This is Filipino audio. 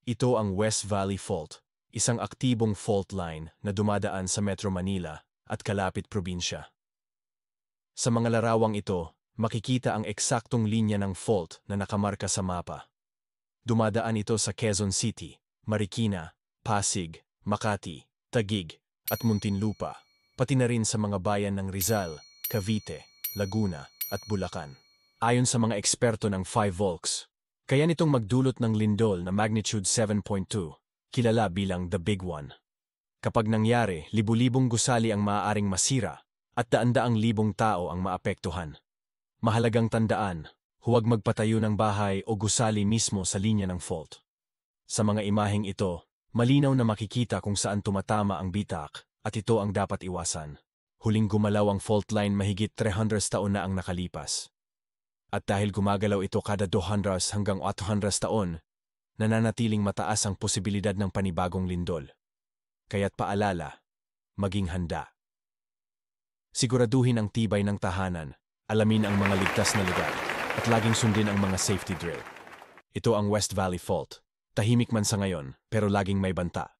Ito ang West Valley Fault, isang aktibong fault line na dumadaan sa Metro Manila at kalapit probinsya. Sa mga larawang ito, makikita ang eksaktong linya ng fault na nakamarka sa mapa. Dumadaan ito sa Quezon City, Marikina, Pasig, Makati, Taguig, at Muntinlupa, pati na rin sa mga bayan ng Rizal, Cavite, Laguna, at Bulacan. Ayon sa mga eksperto ng Five Volcs, kaya nitong magdulot ng lindol na magnitude 7.2, kilala bilang The Big One. Kapag nangyari, libu-libong gusali ang maaaring masira at daan-daang libong tao ang maapektuhan. Mahalagang tandaan, huwag magpatayo ng bahay o gusali mismo sa linya ng fault. Sa mga imaheng ito, malinaw na makikita kung saan tumatama ang bitak at ito ang dapat iwasan. Huling gumalaw ang fault line mahigit 300 taon na ang nakalipas. At dahil gumagalaw ito kada 200 hanggang 800 taon, nananatiling mataas ang posibilidad ng panibagong lindol. Kaya't paalala, maging handa. Siguraduhin ang tibay ng tahanan, alamin ang mga ligtas na lugar, at laging sundin ang mga safety drill. Ito ang West Valley Fault. Tahimik man sa ngayon, pero laging may banta.